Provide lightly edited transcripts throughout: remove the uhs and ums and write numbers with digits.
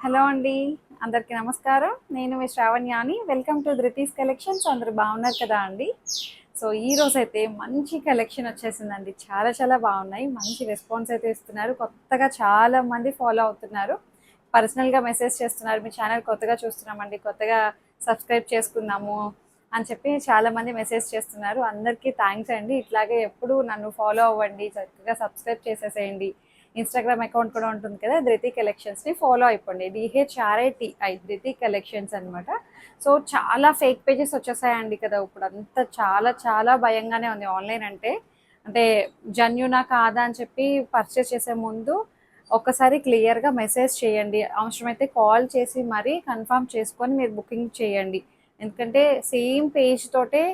Hello అండి. అందరికీ నమస్కారం. నేను మీ శ్రావణ్యాని. Welcome to Dhruti's collections. అందరూ బాగున్నారు కదా అండి? సో ఈరోజైతే మంచి కలెక్షన్ వచ్చేసిందండి. చాలా చాలా బాగున్నాయి. మంచి రెస్పాన్స్ అయితే ఇస్తున్నారు. కొత్తగా చాలా మంది ఫాలో అవుతున్నారు. పర్సనల్గా మెసేజ్ చేస్తున్నారు. మీ ఛానల్ కొత్తగా చూస్తున్నామండి, కొత్తగా సబ్స్క్రైబ్ చేసుకున్నాము అని చెప్పి చాలామంది మెసేజ్ చేస్తున్నారు. అందరికీ థ్యాంక్స్ అండి. ఇట్లాగే ఎప్పుడు నన్ను ఫాలో అవ్వండి, చక్కగా సబ్స్క్రైబ్ చేసేసేయండి. ఇన్స్టాగ్రామ్ అకౌంట్ కూడా ఉంటుంది కదా, ధృతి కలెక్షన్స్ని ఫాలో అయిపోండి. DHRITI ధృతి కలెక్షన్స్ అనమాట. సో చాలా ఫేక్ పేజెస్ వచ్చేసాయండి కదా ఇప్పుడు అంతా. చాలా చాలా భయంగానే ఉంది ఆన్లైన్ అంటే. అంటే జెన్యూనా కాదా అని చెప్పి పర్చేస్ చేసే ముందు ఒక్కసారి క్లియర్గా మెసేజ్ చేయండి. అవసరమైతే కాల్ చేసి మరీ కన్ఫర్మ్ చేసుకొని మీరు బుకింగ్ చేయండి. ఎందుకంటే సేమ్ పేజ్ తోటే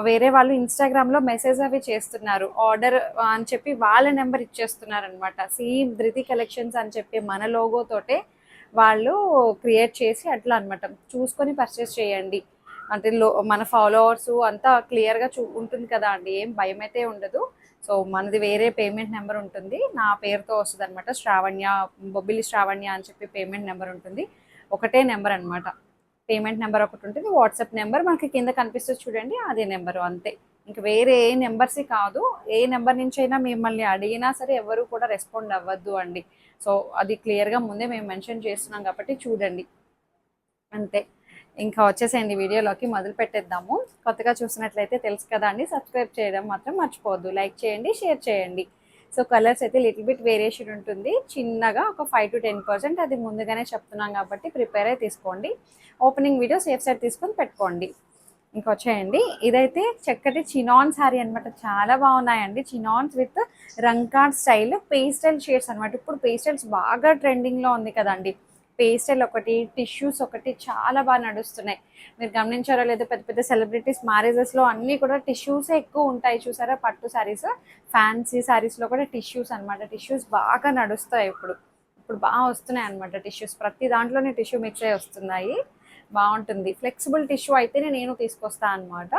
వేరే వాళ్ళు ఇన్స్టాగ్రామ్లో మెసేజ్ అవి చేస్తున్నారు, ఆర్డర్ అని చెప్పి వాళ్ళ నెంబర్ ఇచ్చేస్తున్నారు అనమాట. సేమ్ ధృతి కలెక్షన్స్ అని చెప్పి మన లోగోతోటే వాళ్ళు క్రియేట్ చేసి అట్లా అనమాట. చూసుకొని పర్చేస్ చేయండి. అంటే మన ఫాలోవర్స్ అంతా క్లియర్గా ఉంటుంది కదా అండి, ఏం భయం అయితే ఉండదు. సో మనది వేరే పేమెంట్ నెంబర్ ఉంటుంది, నా పేరుతో వస్తుంది అనమాట. శ్రావణ్య, బొబ్బిలి శ్రావణ్య అని చెప్పి పేమెంట్ నెంబర్ ఉంటుంది. ఒకటే నెంబర్ అనమాట. పేమెంట్ నెంబర్ ఒకటి ఉంటుంది, వాట్సాప్ నెంబర్ మనకి కింద కనిపిస్తుంది చూడండి, అదే నెంబరు అంతే. ఇంకా వేరే ఏ నెంబర్స్ కాదు. ఏ నెంబర్ నుంచి అయినా మిమ్మల్ని అడిగినా సరే ఎవరు కూడా రెస్పాండ్ అవ్వద్దు అండి. సో అది క్లియర్గా ముందే మేము మెన్షన్ చేస్తున్నాం కాబట్టి చూడండి, అంతే. ఇంకా వచ్చేసేయండి, వీడియోలోకి మొదలు పెట్టేద్దాము. కొత్తగా చూసినట్లయితే తెలుసు కదా అండి, సబ్స్క్రైబ్ చేయడం మాత్రం మర్చిపోవద్దు. లైక్ చేయండి, షేర్ చేయండి. సో కలర్స్ అయితే లిటిల్ బిట్ వేరియేషన్ ఉంటుంది, చిన్నగా ఒక 5 to 10%. అది ముందుగానే చెప్తున్నాం కాబట్టి ప్రిపేర్ అయి తీసుకోండి. ఓపెనింగ్ వీడియో సేఫ్ సైడ్ తీసుకొని పెట్టుకోండి. ఇంకా వచ్చేయండి, ఇదైతే చక్కటి చినాన్ శారీ అనమాట. చాలా బాగున్నాయండి. Chinons with Rangkat style pastel shades అనమాట. ఇప్పుడు పేస్టల్స్ బాగా ట్రెండింగ్లో ఉంది కదండి. పేస్టల్ ఒకటి, టిష్యూస్ ఒకటి చాలా బాగా నడుస్తున్నాయి. మీరు గమనించారో లేదో, పెద్ద పెద్ద సెలబ్రిటీస్ మ్యారేజెస్లో అన్నీ కూడా టిష్యూసే ఎక్కువ ఉంటాయి చూసారా. పట్టు శారీస్, ఫ్యాన్సీ శారీస్లో కూడా టిష్యూస్ అనమాట. టిష్యూస్ బాగా నడుస్తాయి ఇప్పుడు. ఇప్పుడు బాగా వస్తున్నాయి అనమాట టిష్యూస్. ప్రతి దాంట్లోనే టిష్యూ మిక్స్ అయి వస్తున్నాయి. బాగుంటుంది. ఫ్లెక్సిబుల్ టిష్యూ అయితేనే నేను తీసుకొస్తాను అనమాట.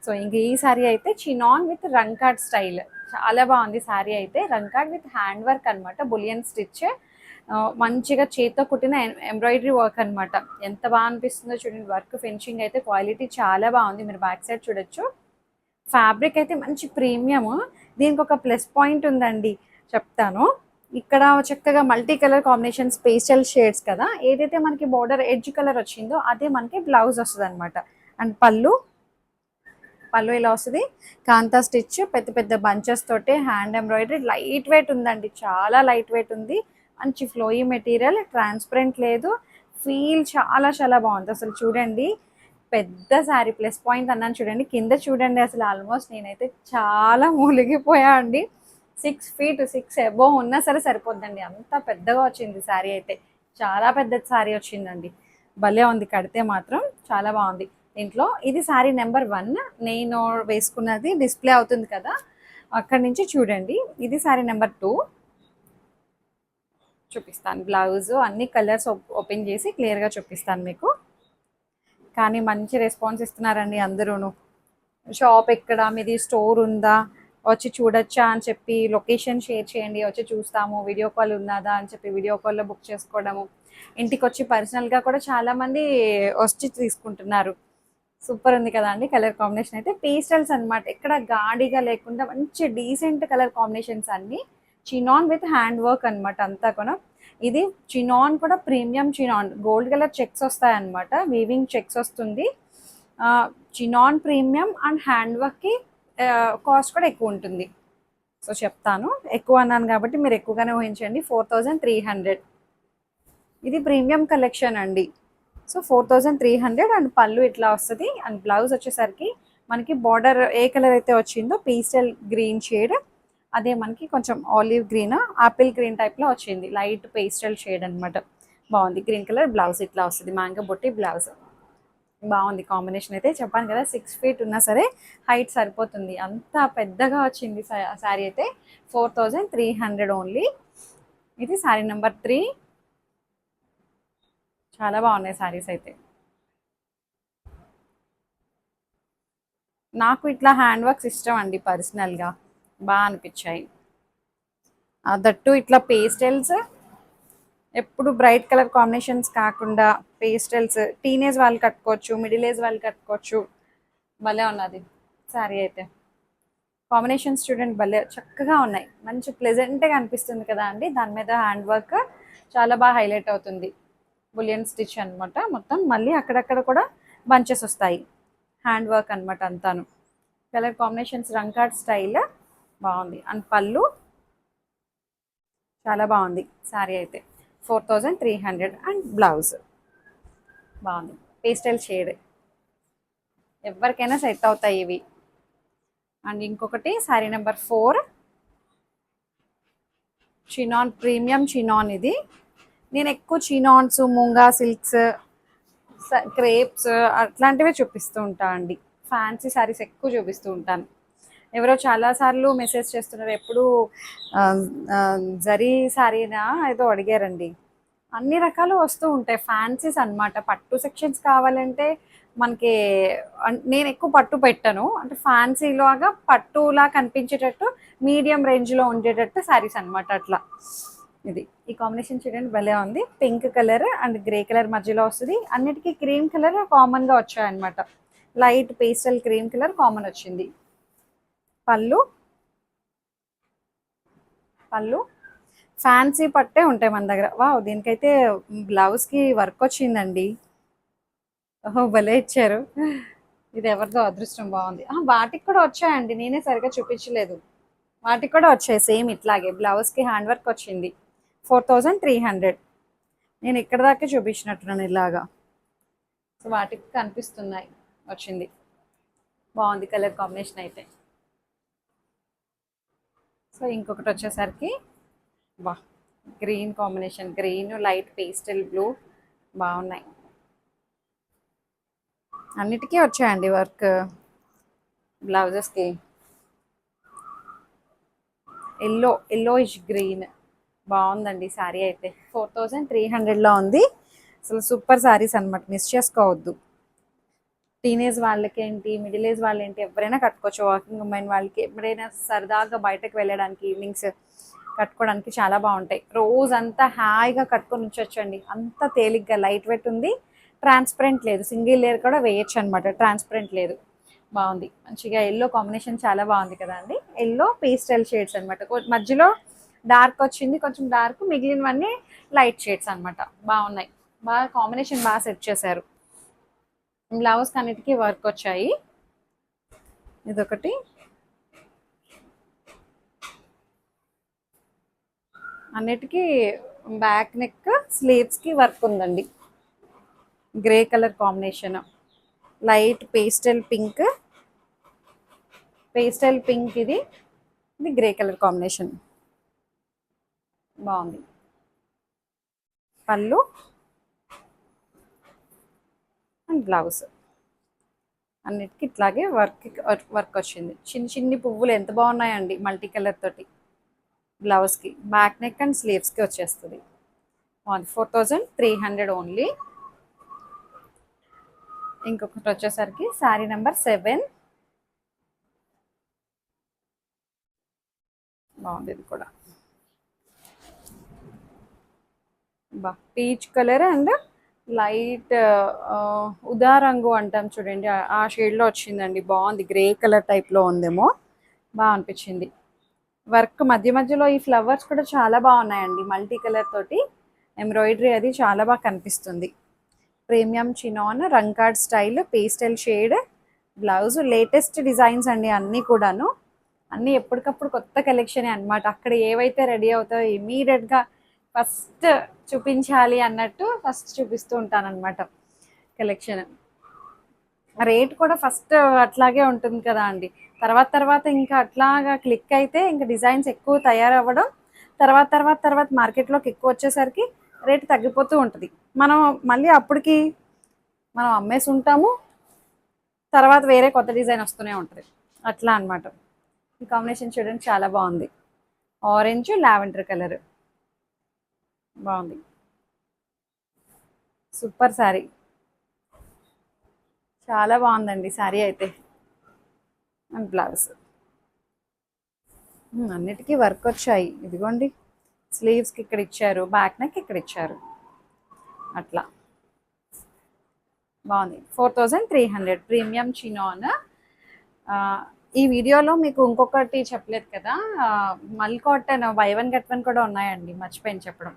సో ఇంక ఈ శారీ అయితే చినాన్ విత్ రంకాడ్ స్టైల్. చాలా బాగుంది శారీ అయితే. రంకాడ్ విత్ హ్యాండ్ వర్క్ అనమాట, బులియన్ స్టిచ్. మంచిగా చేత్తో కుట్టిన ఎంబ్రాయిడరీ వర్క్ అనమాట. ఎంత బాగా అనిపిస్తుందో చూడండి. వర్క్ ఫినిషింగ్ అయితే క్వాలిటీ చాలా బాగుంది. మీరు బ్యాక్ సైడ్ చూడొచ్చు. ఫ్యాబ్రిక్ అయితే మంచి ప్రీమియం. దీనికి ఒక ప్లస్ పాయింట్ ఉందండి, చెప్తాను. ఇక్కడ చక్కగా multi colour combinations, pastel shades కదా. ఏదైతే మనకి బార్డర్ ఎడ్జ్ కలర్ వచ్చిందో అదే మనకి బ్లౌజ్ వస్తుంది అనమాట. అండ్ పళ్ళు ఇలా వస్తుంది. కాంతా స్టిచ్, పెద్ద పెద్ద బంచెస్ తోటి హ్యాండ్ ఎంబ్రాయిడరీ. లైట్ వెయిట్ ఉందండి, చాలా లైట్ వెయిట్ ఉంది. మంచి ఫ్లోయీ మెటీరియల్, ట్రాన్స్పరెంట్ లేదు. ఫీల్ చాలా చాలా బాగుంది అసలు. చూడండి, పెద్ద శారీ. ప్లస్ పాయింట్ అన్నాను చూడండి, కింద చూడండి. అసలు ఆల్మోస్ట్ నేనైతే చాలా మూలిగిపోయా అండి. 6 feet 6 అబోవ్ ఉన్నా సరే సరిపోద్దండి, అంత పెద్దగా వచ్చింది శారీ అయితే. చాలా పెద్ద శారీ వచ్చిందండి. భలే ఉంది, కడితే మాత్రం చాలా బాగుంది. దీంట్లో ఇది శారీ నెంబర్ 1. నేను వేసుకున్నది డిస్ప్లే అవుతుంది కదా, అక్కడి నుంచి చూడండి. ఇది శారీ నెంబర్ 2. చూపిస్తాను బ్లౌజ్ అన్ని కలర్స్ ఓపెన్ చేసి క్లియర్గా చూపిస్తాను మీకు. కానీ మంచి రెస్పాన్స్ ఇస్తున్నారండి అందరూను. షాప్ ఎక్కడ, మీది స్టోర్ ఉందా, వచ్చి చూడొచ్చా అని చెప్పి లొకేషన్ షేర్ చేయండి, వచ్చి చూస్తాము. వీడియో కాల్ ఉన్నదా అని చెప్పి వీడియో కాల్లో బుక్ చేసుకోవడము. ఇంటికి వచ్చి పర్సనల్గా కూడా చాలామంది వచ్చి తీసుకుంటున్నారు. సూపర్ ఉంది కదా అండి. కలర్ కాంబినేషన్ అయితే పేస్టల్స్ అనమాట. ఎక్కడ గాడిగా లేకుండా మంచి డీసెంట్ కలర్ కాంబినేషన్స్ అన్నీ. చినాన్ విత్ హ్యాండ్ వర్క్ అనమాట అంతా కూడా. ఇది చినాన్ కూడా premium chinon, gold colour checks వస్తాయి అనమాట, వీవింగ్ చెక్స్ వస్తుంది. చినాన్ ప్రీమియం అండ్ హ్యాండ్ వర్క్కి కాస్ట్ కూడా ఎక్కువ ఉంటుంది. సో చెప్తాను, ఎక్కువ అన్నాను కాబట్టి మీరు ఎక్కువగానే ఊహించండి. 4300. ఇది ప్రీమియం కలెక్షన్ అండి. సో 4300. అండ్ పళ్ళు ఇట్లా వస్తుంది. అండ్ బ్లౌజ్ వచ్చేసరికి మనకి బార్డర్ ఏ కలర్ అయితే వచ్చిందో పేస్టల్ గ్రీన్ షేడ్, అదే మనకి కొంచెం ఆలివ్ గ్రీన్, ఆపిల్ గ్రీన్ టైప్లో వచ్చింది. లైట్ పేస్టల్ షేడ్ అనమాట. బాగుంది. గ్రీన్ కలర్ బ్లౌజ్ ఇట్లా వస్తుంది, మ్యాంగో బొట్టి బ్లౌజ్. బాగుంది కాంబినేషన్ అయితే. చెప్పాను కదా 6 feet ఉన్నా సరే హైట్ సరిపోతుంది, అంత పెద్దగా వచ్చింది శారీ అయితే. 4300 ఓన్లీ. ఇది శారీ నెంబర్ 3. చాలా బాగున్నాయి శారీస్ అయితే. నాకు ఇట్లా హ్యాండ్ వర్క్స్ ఇష్టం అండి పర్సనల్గా, బాగా అనిపించాయి. దట్టు ఇట్లా పేస్టల్స్ ఎప్పుడు బ్రైట్ కలర్ కాంబినేషన్స్ కాకుండా పేస్టల్స్ టీనేజ్ వాళ్ళు కట్టుకోవచ్చు, మిడిల్ ఏజ్ వాళ్ళు కట్టుకోవచ్చు. భలే ఉన్నది శారీ అయితే. కాంబినేషన్ స్టూడెంట్ భలే చక్కగా ఉన్నాయి, మంచి ప్లెజెంట్గా అనిపిస్తుంది కదా అండి. దాని మీద హ్యాండ్ వర్క్ చాలా బాగా హైలైట్ అవుతుంది. బులియన్ స్టిచ్ అనమాట మొత్తం. మళ్ళీ అక్కడక్కడ కూడా బంచెస్ వస్తాయి, హ్యాండ్ వర్క్ అనమాట అంతాను. కలర్ కాంబినేషన్స్ రంకాడ్ స్టైల్ బాగుంది. అండ్ పళ్ళు చాలా బాగుంది శారీ అయితే. 4300. అండ్ బ్లౌజ్ బాగుంది, పేస్టల్ షేడ్, ఎవరికైనా సెట్ అవుతాయి ఇవి. అండ్ ఇంకొకటి sari number 4, chinon, premium chinon. ఇది నేను ఎక్కువ చినాన్స్, ముంగా సిల్క్స్, క్రేప్స్ అట్లాంటివే చూపిస్తూ ఉంటాను అండి. ఫ్యాన్సీ శారీస్ ఎక్కువ చూపిస్తూ ఉంటాను. ఎవరో చాలాసార్లు మెసేజ్ చేస్తున్నారు, ఎప్పుడు ఆ, ఆ, జరీ శారీనా ఏదో అడిగారండి. అన్ని రకాలు వస్తూ ఉంటాయి, ఫ్యాన్సీస్ అన్నమాట. పట్టు సెక్షన్స్ కావాలంటే మనకి నేను ఎక్కువ పట్టు పెట్టను, అంటే ఫ్యాన్సీలాగా పట్టులా కనిపించేటట్టు మీడియం రేంజ్లో ఉండేటట్టు శారీస్ అన్నమాట అట్లా. ఇది ఈ కాంబినేషన్ చూడండి భలే ఉంది. Pink colour and grey colour మధ్యలో వస్తుంది. అన్నిటికీ క్రీమ్ కలర్ కామన్గా వచ్చాయన్నమాట. Light pastel cream colour common వచ్చింది. పళ్ళు, పళ్ళు ఫ్యాన్సీ పట్టే ఉంటాయి మన దగ్గర. వావ్, దీనికైతే బ్లౌజ్కి వర్క్ వచ్చిందండి. ఓహో, భలే ఇచ్చారు. ఇది ఎవరిదో అదృష్టం, బాగుంది. వాటికి కూడా వచ్చాయండి, నేనే సరిగా చూపించలేదు. వాటికి కూడా వచ్చాయి సేమ్ ఇట్లాగే, బ్లౌజ్కి హ్యాండ్ వర్క్ వచ్చింది. 4300. నేను ఇక్కడ దాకా చూపించినట్టున్నాను ఇలాగా. సో వాటికి కనిపిస్తున్నాయి, వచ్చింది. బాగుంది కలర్ కాంబినేషన్ అయితే. సో ఇంకొకటి వచ్చేసరికి వా, green combination, green light pastel blue బాగున్నాయి. అన్నిటికీ వచ్చాయండి వర్క్ బ్లౌజెస్కి. ఎల్లోయిష్ గ్రీన్ బాగుందండి శారీ అయితే. 4300లో ఉంది. అసలు సూపర్ శారీస్ అనమాట, మిస్ చేసుకోవద్దు. టీనేజ్ వాళ్ళకేంటి, మిడిల్ ఏజ్ వాళ్ళేంటి, ఎవరైనా కట్టుకోవచ్చు. వాకింగ్ ఉమెన్ వాళ్ళకి ఎప్పుడైనా సరదాగా బయటకు వెళ్ళడానికి ఈవినింగ్స్ కట్టుకోవడానికి చాలా బాగుంటాయి. రోజంతా హాయిగా కట్టుకొని ఉంచొచ్చండి, అంత తేలిగ్గా. లైట్ వెయిట్ ఉంది, ట్రాన్స్పరెంట్ లేదు, సింగిల్ లేయర్ కూడా వేయచ్చు అనమాట, ట్రాన్స్పరెంట్ లేదు. బాగుంది మంచిగా. ఎల్లో కాంబినేషన్ చాలా బాగుంది కదా అండి. ఎల్లో పేస్టల్ షేడ్స్ అనమాట, మధ్యలో డార్క్ వచ్చింది, కొంచెం డార్క్, మిగిలినవన్నీ లైట్ షేడ్స్ అనమాట. బాగున్నాయి, బాగా కాంబినేషన్ బాగా సెట్ చేశారు. బ్లౌజ్ అన్నిటికీ వర్క్ వచ్చాయి. ఇదొకటి, అన్నిటికీ బ్యాక్ నెక్ స్లీవ్స్కి వర్క్ ఉందండి. Grey colour combination, light pastel pink, pastel pink ఇది. ఇది గ్రే కలర్ కాంబినేషన్ బాగుంది. పళ్ళు అండ్ బ్లౌజ్ అన్నిటికీ ఇట్లాగే వర్క్ వచ్చింది. చిన్ని చిన్ని పువ్వులు ఎంత బాగున్నాయండి, మల్టీ కలర్ తోటి. బ్లౌజ్కి బ్యాక్ నెక్ అండ్ స్లీవ్స్కి వచ్చేస్తుంది. 4300 ఓన్లీ. ఇంకొకటి వచ్చేసరికి శారీ నెంబర్ 7. బాగుంది ఇది కూడా. బా, పీచ్ కలర్ అండ్ లైట్ ఉదా రంగు అంటాం చూడండి, ఆ షేడ్లో వచ్చిందండి. బాగుంది, గ్రే కలర్ టైప్లో ఉందేమో, బాగా అనిపించింది. వర్క్ మధ్య మధ్యలో ఈ ఫ్లవర్స్ కూడా చాలా బాగున్నాయండి, మల్టీ కలర్ తోటి ఎంబ్రాయిడరీ అది చాలా బాగా కనిపిస్తుంది. Premium chinon Rangkat style pastel shade blouse. Latest designs అండి అన్నీ కూడాను, అన్నీ ఎప్పటికప్పుడు కొత్త కలెక్షనే అనమాట. అక్కడ ఏవైతే రెడీ అవుతాయో ఇమీడియట్గా ఫస్ట్ చూపించాలి అన్నట్టు ఫస్ట్ చూపిస్తూ ఉంటానన్నమాట కలెక్షన్. రేట్ కూడా ఫస్ట్ అట్లాగే ఉంటుంది కదా అండి. తర్వాత తర్వాత ఇంకా అట్లాగా క్లిక్ అయితే ఇంకా డిజైన్స్ ఎక్కువ తయారవ్వడం, తర్వాత తర్వాత తర్వాత మార్కెట్లోకి ఎక్కువ వచ్చేసరికి రేట్ తగ్గిపోతూ ఉంటుంది. మనం మళ్ళీ అప్పటికి మనం అమ్మేసి ఉంటాము, తర్వాత వేరే కొత్త డిజైన్ వస్తూనే ఉంటుంది, అట్లా అనమాట. ఈ కాంబినేషన్ చూడండి చాలా బాగుంది, ఆరెంజ్ లావెండర్ కలర్ బాగుంది. సూపర్ శారీ, చాలా బాగుందండి శారీ అయితే. అండ్ బ్లౌజ్ అన్నిటికీ వర్క్ వచ్చాయి, ఇదిగోండి స్లీవ్స్కి ఇక్కడ ఇచ్చారు, బ్యాక్ నెక్ ఇక్కడ ఇచ్చారు. అట్లా బాగుంది. 4300 ప్రీమియం చినాన్. ఈ వీడియోలో మీకు ఇంకొకటి చెప్పలేదు కదా, మల్ cotton by one get one కూడా ఉన్నాయండి, మర్చిపోయాను చెప్పడం.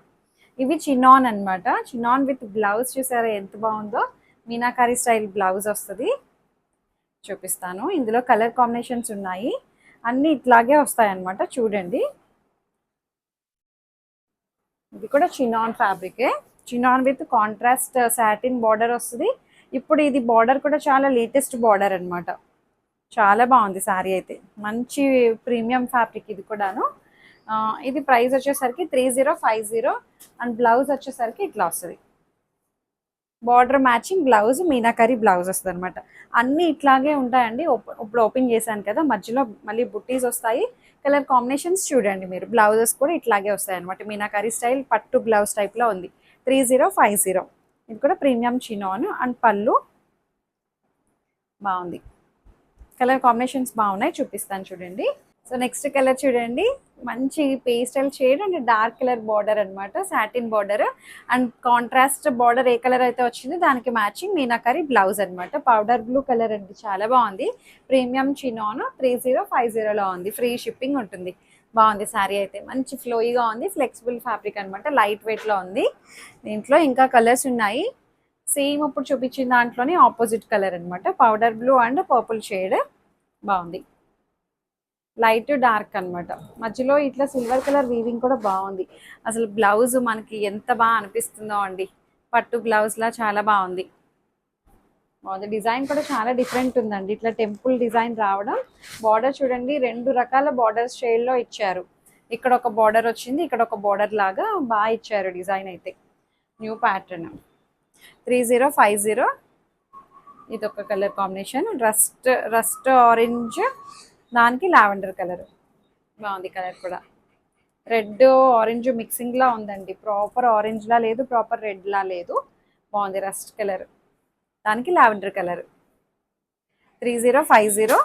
ఇవి చినాన్ అన్నమాట. చినాన్ విత్ బ్లౌజ్ చూసారా ఎంత బాగుందో, మీనాకారి స్టైల్ బ్లౌజ్ వస్తుంది. చూపిస్తాను. ఇందులో కలర్ కాంబినేషన్స్ ఉన్నాయి, అన్నీ ఇట్లాగే వస్తాయన్నమాట. చూడండి, ఇది కూడా చినాన్ ఫ్యాబ్రికే. Chinon with contrast satin border వస్తుంది. ఇప్పుడు ఇది బార్డర్ కూడా చాలా లేటెస్ట్ బార్డర్ అన్నమాట. చాలా బాగుంది శారీ అయితే, మంచి ప్రీమియం ఫ్యాబ్రిక్ ఇది కూడాను. ఇది ప్రైస్ వచ్చేసరికి 3050 అండ్ బ్లౌజ్ వచ్చేసరికి ఇట్లా వస్తుంది. Border matching blouse, meenakari blouse వస్తుంది అనమాట. అన్నీ ఇట్లాగే ఉంటాయండి. ఇప్పుడు ఓపెన్ చేశాను కదా, మధ్యలో మళ్ళీ బుట్టీస్ వస్తాయి. కలర్ కాంబినేషన్స్ చూడండి మీరు. బ్లౌజెస్ కూడా ఇట్లాగే వస్తాయి అనమాట. మీనాకరీ స్టైల్ పట్టు బ్లౌజ్ టైప్లో ఉంది. 3050. ఇది కూడా ప్రీమియం చినాన్ అండ్ పళ్ళు బాగుంది. కలర్ కాంబినేషన్స్ బాగున్నాయి, చూపిస్తాను చూడండి. సో నెక్స్ట్ కలర్ చూడండి, మంచి pastel shade and dark colour border అనమాట. Satin border and contrast border ఏ కలర్ అయితే వచ్చిందో దానికి మ్యాచింగ్ మీనాకరీ బ్లౌజ్ అనమాట. పౌడర్ బ్లూ కలర్ అండి, చాలా బాగుంది. ప్రీమియం చినాన్ 3050లో ఉంది. ఫ్రీ షిప్పింగ్ ఉంటుంది. బాగుంది శారీ అయితే, మంచి ఫ్లోయిగా ఉంది. ఫ్లెక్సిబుల్ ఫ్యాబ్రిక్ అనమాట, లైట్ వెయిట్లో ఉంది. దీంట్లో ఇంకా కలర్స్ ఉన్నాయి. సేమ్ ఇప్పుడు చూపించిన దాంట్లోనే ఆపోజిట్ కలర్ అనమాట. Powder blue and purple shade బాగుంది. లైట్ డార్క్ అనమాట. మధ్యలో ఇట్లా సిల్వర్ కలర్ వీవింగ్ కూడా బాగుంది. అసలు బ్లౌజ్ మనకి ఎంత బాగా అనిపిస్తుందో అండి, పట్టు బ్లౌజ్లా చాలా బాగుంది. బాగుంది. డిజైన్ కూడా చాలా డిఫరెంట్ ఉందండి, ఇట్లా టెంపుల్ డిజైన్ రావడం. బార్డర్ చూడండి, 2 రకాల బార్డర్స్ షేడ్లో ఇచ్చారు. ఇక్కడ ఒక బార్డర్ వచ్చింది, ఇక్కడ ఒక బార్డర్ లాగా బాగా ఇచ్చారు డిజైన్ అయితే. New pattern. 3050. ఇది ఒక కలర్ కాంబినేషన్, రస్ట్ ఆరెంజ్, దానికి లావెండర్ కలర్ బాగుంది. కలర్ కూడా రెడ్ ఆరెంజ్ మిక్సింగ్లా ఉందండి. ప్రాపర్ ఆరెంజ్లా లేదు, ప్రాపర్ రెడ్లా లేదు. బాగుంది. రస్ట్ కలర్, దానికి లావెండర్ కలర్. 3050.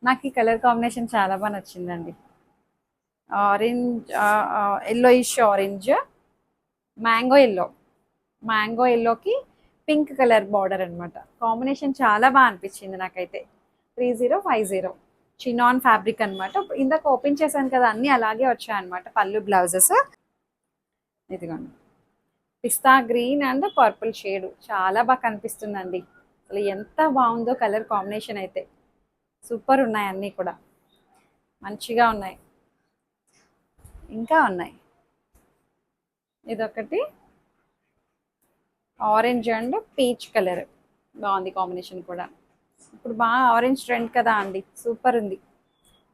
నాకు ఈ కలర్ కాంబినేషన్ చాలా బాగా నచ్చిందండి. ఆరెంజ్, ఎల్లోయిష్ ఆరెంజ్, మ్యాంగో ఎల్లోకి పింక్ కలర్ బార్డర్ అనమాట. కాంబినేషన్ చాలా బాగా అనిపించింది నాకైతే. 3050 చినాన్ ఫ్యాబ్రిక్ అనమాట. ఇందాక ఓపెన్ చేశాను కదా, అన్నీ అలాగే వచ్చాయన్నమాట పళ్ళు బ్లౌజెస్. ఇదిగోండి, పిస్తా గ్రీన్ అండ్ పర్పుల్ షేడ్ చాలా బాగా కనిపిస్తుందండి. అసలు ఎంత బాగుందో కలర్ కాంబినేషన్ అయితే. సూపర్ ఉన్నాయి, అన్నీ కూడా మంచిగా ఉన్నాయి. ఇంకా ఉన్నాయి. ఇదొకటి ఆరెంజ్ అండ్ పీచ్ కలర్ బాగుంది. కాంబినేషన్ కూడా ఇప్పుడు బాగా ఆరెంజ్ ట్రెండ్ కదా అండి, సూపర్ ఉంది.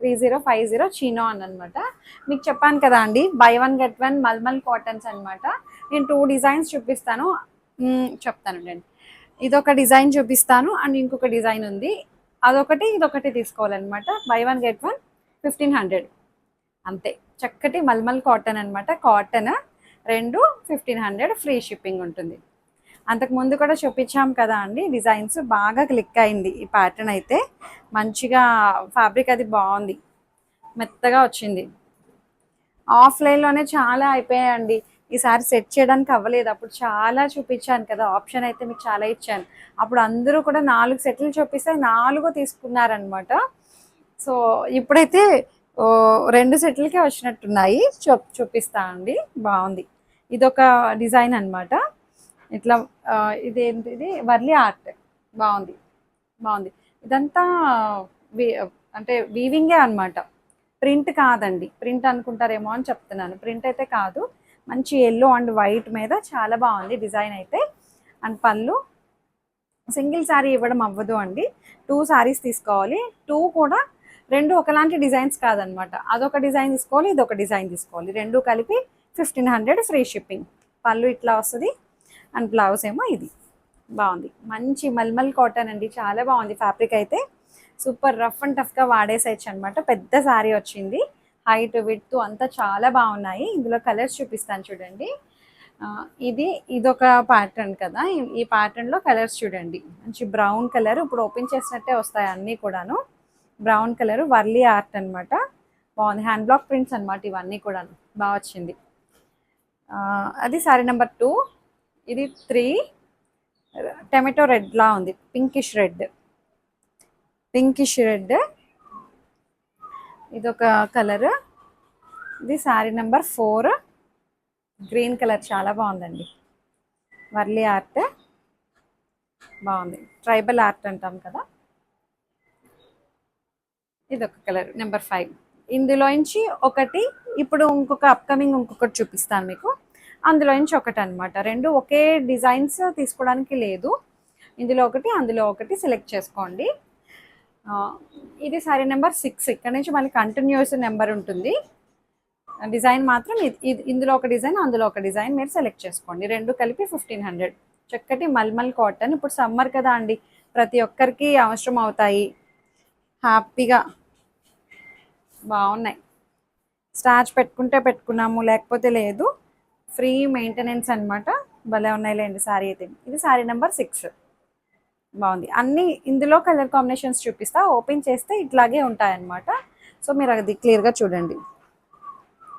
3050 చినాన్ అనమాట. మీకు చెప్పాను కదా అండి, బై వన్ గెట్ వన్ మల్మల్ కాటన్స్ అనమాట. నేను 2 డిజైన్స్ చూపిస్తాను, చెప్తానండి. ఇదొక డిజైన్ చూపిస్తాను అండ్ ఇంకొక డిజైన్ ఉంది. అదొకటి ఇదొకటి తీసుకోవాలన్నమాట. బై వన్ గెట్ వన్ 1500 అంతే. చక్కటి మల్మల్ కాటన్ అనమాట. కాటన్ 2 1500 ఫ్రీ షిప్పింగ్ ఉంటుంది. అంతకుముందు కూడా చూపించాం కదా అండి డిజైన్స్, బాగా క్లిక్ అయింది ఈ ప్యాటర్న్ అయితే. మంచిగా ఫ్యాబ్రిక్ అది బాగుంది, మెత్తగా వచ్చింది. ఆఫ్లైన్లోనే చాలా అయిపోయాయండి, ఈసారి సెట్ చేయడానికి అవ్వలేదు. అప్పుడు చాలా చూపించాను కదా, ఆప్షన్ అయితే మీకు చాలా ఇచ్చాను. అప్పుడు అందరూ కూడా 4 సెట్లు చూపిస్తే 4 తీసుకున్నారనమాట. సో ఇప్పుడైతే 2 సెట్లకే వచ్చినట్టున్నాయి. చూపిస్తా అండి. బాగుంది. ఇదొక డిజైన్ అనమాట. ఇట్లా ఇదేంటిది వర్లీ ఆర్ట్, బాగుంది. ఇదంతా అంటే వీవింగే అనమాట, ప్రింట్ కాదండి. ప్రింట్ అనుకుంటారేమో అని చెప్తున్నాను, ప్రింట్ అయితే కాదు. మంచి ఎల్లో అండ్ వైట్ మీద చాలా బాగుంది డిజైన్ అయితే. అండ్ పళ్ళు సింగిల్ శారీ ఇవ్వడం అవ్వదు అండి, 2 శారీస్ తీసుకోవాలి. 2 కూడా 2 ఒకలాంటి డిజైన్స్ కాదనమాట. అదొక డిజైన్ తీసుకోవాలి, ఇదొక డిజైన్ తీసుకోవాలి. 2 కలిపి 1500 ఫ్రీ షిప్పింగ్. పళ్ళు ఇట్లా వస్తుంది అండ్ బ్లౌజ్ ఏమో ఇది. బాగుంది. మంచి మల్మల్ కాటన్ అండి, చాలా బాగుంది ఫ్యాబ్రిక్ అయితే. సూపర్ రఫ్ అండ్ టఫ్గా వాడేసేయచ్చు అనమాట. పెద్ద శారీ వచ్చింది, హైట్ విడ్త్ అంతా చాలా బాగున్నాయి. ఇందులో కలర్స్ చూపిస్తాను చూడండి. ఇదొక ప్యాటర్న్ కదా, ఈ ప్యాటర్న్లో కలర్స్ చూడండి. మంచి బ్రౌన్ కలర్, ఇప్పుడు ఓపెన్ చేసినట్టే వస్తాయి అన్నీ కూడాను. బ్రౌన్ కలర్ వర్లీ ఆర్ట్ అనమాట. బాగుంది. హ్యాండ్ బ్లాక్ ప్రింట్స్ అనమాట ఇవన్నీ కూడాను. బాగా వచ్చింది. అది శారీ నెంబర్ 2. ఇది 3 టమాటో రెడ్లా ఉంది, పింకిష్ రెడ్. ఇదొక కలర్. ఇది శారీ నెంబర్ 4 గ్రీన్ కలర్, చాలా బాగుందండి. వర్లీ ఆర్ట్ బాగుంది, ట్రైబల్ ఆర్ట్ అంటాం కదా. ఇదొక కలర్ నెంబర్ 5. ఇందులోంచి ఒకటి ఇప్పుడు ఇంకొకటి చూపిస్తాను మీకు. అందులోంచి ఒకటి అనమాట, రెండు ఒకే డిజైన్స్ తీసుకోవడానికి లేదు. ఇందులో ఒకటి అందులో ఒకటి సెలెక్ట్ చేసుకోండి. ఇది సారీ నెంబర్ 6. ఇక్కడ నుంచి మళ్ళీ కంటిన్యూస్ నెంబర్ ఉంటుంది. డిజైన్ మాత్రం ఇందులో ఒక డిజైన్ అందులో ఒక డిజైన్ మీరు సెలెక్ట్ చేసుకోండి. రెండు కలిపి 1500. చక్కటి మల్మల్ కాటన్. ఇప్పుడు సమ్మర్ కదా అండి, ప్రతి ఒక్కరికి అవసరం అవుతాయి. హ్యాపీగా బాగున్నాయి. స్టార్చ్ పెట్టుకుంటే పెట్టుకున్నాము, లేకపోతే లేదు. ఫ్రీ మెయింటెనెన్స్ అనమాట. భలే ఉన్నాయిలేండి సారీ అయితే. ఇది సారీ నెంబర్ 6 బాగుంది. అన్నీ ఇందులో కలర్ కాంబినేషన్స్ చూపిస్తా, ఓపెన్ చేస్తే ఇట్లాగే ఉంటాయన్నమాట. సో మీరు అది క్లియర్గా చూడండి.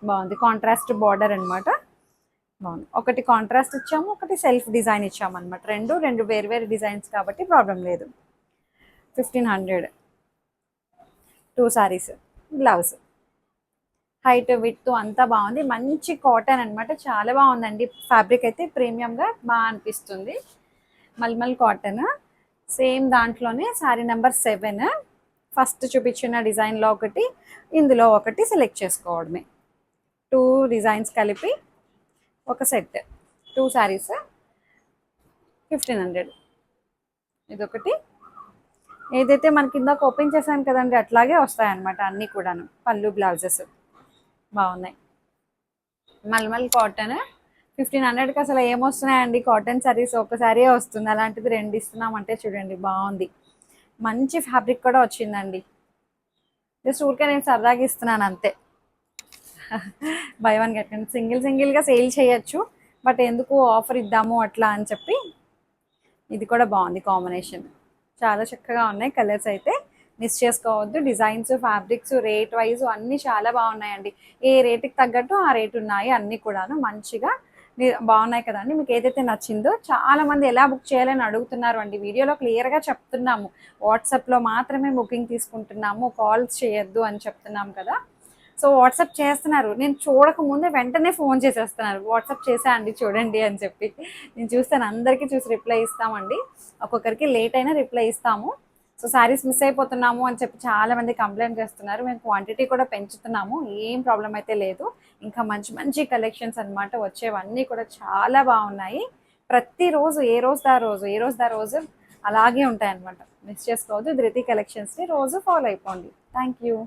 బాగుంది, కాంట్రాస్ట్ బార్డర్ అనమాట. బాగుంది. ఒకటి కాంట్రాస్ట్ ఇచ్చాము, ఒకటి సెల్ఫ్ డిజైన్ ఇచ్చాము అనమాట. రెండు వేరు డిజైన్స్ కాబట్టి ప్రాబ్లం లేదు. 1500. 2 సారీస్, బ్లౌజ్. హైట్ విత్ అంతా బాగుంది. మంచి కాటన్ అనమాట, చాలా బాగుందండి. ఫ్యాబ్రిక్ అయితే ప్రీమియంగా బాగా అనిపిస్తుంది. మల్మల్ కాటన్. సేమ్ దాంట్లోనే శారీ నెంబర్ 7 ఫస్ట్ చూపించిన డిజైన్లో ఒకటి, ఇందులో ఒకటి సెలెక్ట్ చేసుకోవడమే. 2 డిజైన్స్ కలిపి ఒక సెట్. 2 శారీస్ 1500. ఇదొకటి. ఏదైతే మనకి ఇందాక ఓపెన్ చేశాను కదండి, అట్లాగే వస్తాయన్నమాట అన్నీ కూడాను. పళ్ళు బ్లౌజెస్ బాగున్నాయి. మల్మల్ కాటన్ 1500కి అసలు ఏమొస్తున్నాయండి కాటన్ శారీస్, ఒక శారీ వస్తుంది. అలాంటిది 2 ఇస్తున్నామంటే చూడండి, బాగుంది. మంచి ఫ్యాబ్రిక్ కూడా వచ్చిందండి. జస్ట్ ఊరికే నేను సరదాగా ఇస్తున్నాను అంతే. By 1 get 1. సింగిల్గా సేల్ చేయొచ్చు, బట్ ఎందుకు ఆఫర్ ఇద్దాము అట్లా అని చెప్పి. ఇది కూడా బాగుంది కాంబినేషన్, చాలా చక్కగా ఉన్నాయి. కలర్స్ అయితే మిస్ చేసుకోవద్దు. డిజైన్స్, ఫ్యాబ్రిక్స్, రేట్ వైజ్ అన్నీ చాలా బాగున్నాయండి. ఏ రేటుకి తగ్గట్టు ఆ రేటు ఉన్నాయి అన్నీ కూడాను. మంచిగా బాగున్నాయి కదండి. మీకు ఏదైతే నచ్చిందో, చాలామంది ఎలా బుక్ చేయాలని అడుగుతున్నారు అండి. వీడియోలో క్లియర్గా చెప్తున్నాము, వాట్సాప్లో మాత్రమే బుకింగ్ తీసుకుంటున్నాము, కాల్స్ చేయొద్దు అని చెప్తున్నాము కదా. సో వాట్సాప్ చేస్తున్నారు, నేను చూడకముందే వెంటనే ఫోన్ చేసేస్తున్నారు, వాట్సాప్ చేసా అండి చూడండి అని చెప్పి. నేను చూస్తాను, అందరికీ చూసి రిప్లై ఇస్తామండి. ఒక్కొక్కరికి లేట్ అయినా రిప్లై ఇస్తాము. సో శారీస్ మిస్ అయిపోతున్నాము అని చెప్పి చాలామంది కంప్లైంట్ చేస్తున్నారు. మేము క్వాంటిటీ కూడా పెంచుతున్నాము, ఏం ప్రాబ్లం అయితే లేదు. ఇంకా మంచి కలెక్షన్స్ అనమాట. వచ్చేవన్నీ కూడా చాలా బాగున్నాయి. ప్రతిరోజు ఏ రోజు దా రోజు అలాగే ఉంటాయన్నమాట. మిస్ చేసుకోవద్దు. ధృతి కలెక్షన్స్ని రోజు ఫాలో అయిపోండి. Thank you.